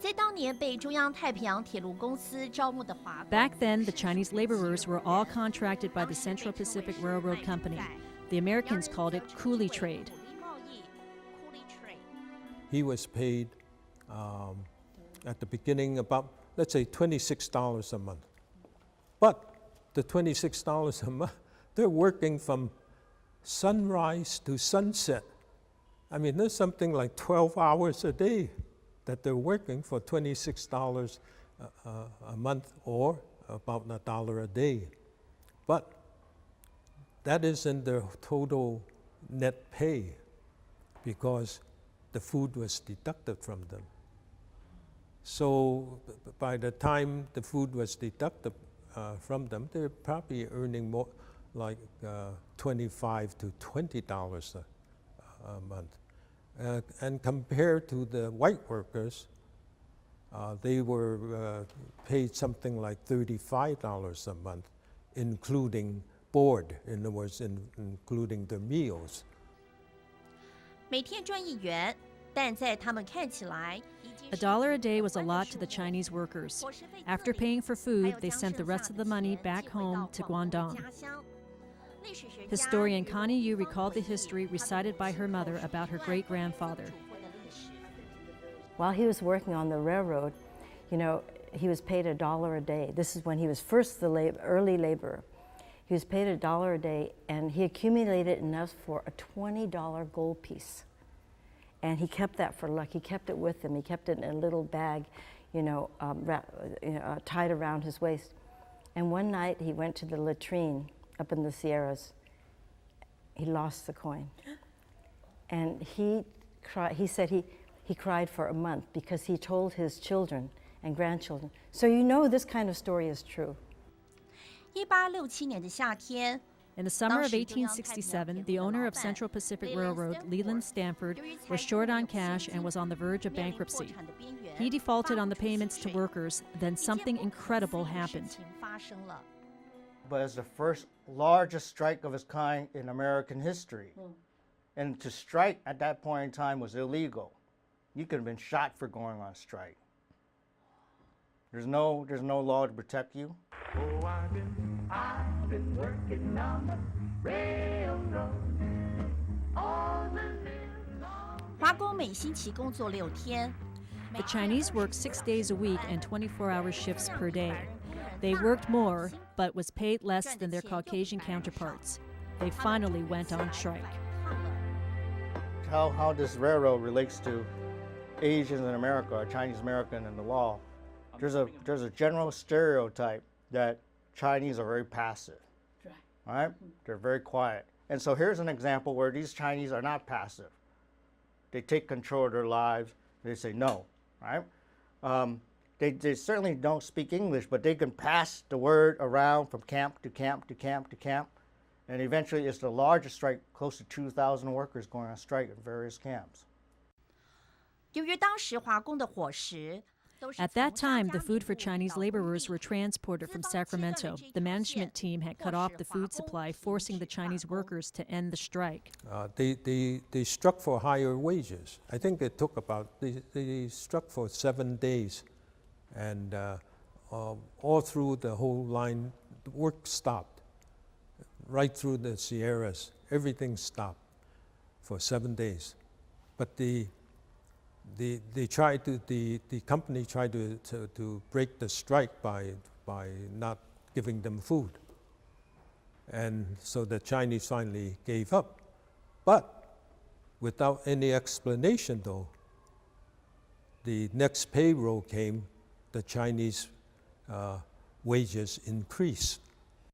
在当年被中央太平洋铁路公司招募的华工 Back then, the Chinese laborers were all contracted by the Central Pacific Railroad Company. The Americans called it coolie trade. He was paid at the beginning about, let's say, $26 a month. But the $26 a month, they're working from sunrise to sunset. I mean, there's something like 12 hours a day that they're working for $26 a month, or about $1 a day. But that isn't their total net pay, because the food was deducted from them. So by the time the food was deducted from them, they're probably earning more like $25 to $20 a month. And compared to the white workers, they were paid something like $35 a month, including board, in other words, including the meals. 每天赚1元，但在他们看起来， $1 a day was a lot to the Chinese workers. After paying for food, they sent the rest of the money back home to Guangdong. Historian Connie Yu recalled the history recited by her mother about her great-grandfather. While he was working on the railroad, you know, he was paid $1 a day. This is when he was first the early laborer. He was paid $1 a day, and he accumulated enough for a $20 gold piece. And he kept that for luck. He kept it with him. He kept it in a little bag, tied around his waist. And one night he went to the latrine up in the Sierras. He lost the coin. And he said he cried for a month because he told his children and grandchildren. So you know this kind of story is true. 1867年的夏天， In the summer of 1867, the owner of Central Pacific Railroad, Leland Stanford, was short on cash and was on the verge of bankruptcy. He defaulted on the payments to workers, then something incredible happened. But it's the first largest strike of its kind in American history. And to strike at that point in time was illegal. You could have been shot for going on strike. There's no law to protect you. Oh, I've been working on the railroad all the live long. 华工每星期工作6天。 The Chinese worked 6 days a week and 24-hour shifts per day. They worked more, but was paid less than their Caucasian counterparts. They finally went on strike. How this railroad relates to Asians in America or Chinese American in the law. There's a general stereotype that Chinese are very passive, right? They're very quiet. And so here's an example where these Chinese are not passive. They take control of their lives. They say no, right? They certainly don't speak English, but they can pass the word around from camp to camp to camp to camp. And eventually it's the largest strike, close to 2,000 workers going on strike in various camps. 由于当时华工的伙食 At that time, the food for Chinese laborers were transported from Sacramento. The management team had cut off the food supply, forcing the Chinese workers to end the strike. They struck for higher wages. I think they struck for 7 days. And all through the whole line, the work stopped. Right through the Sierras, everything stopped for 7 days. But the company tried to break the strike by not giving them food. And so the Chinese finally gave up. But without any explanation though, the next payroll came, the Chinese wages increased.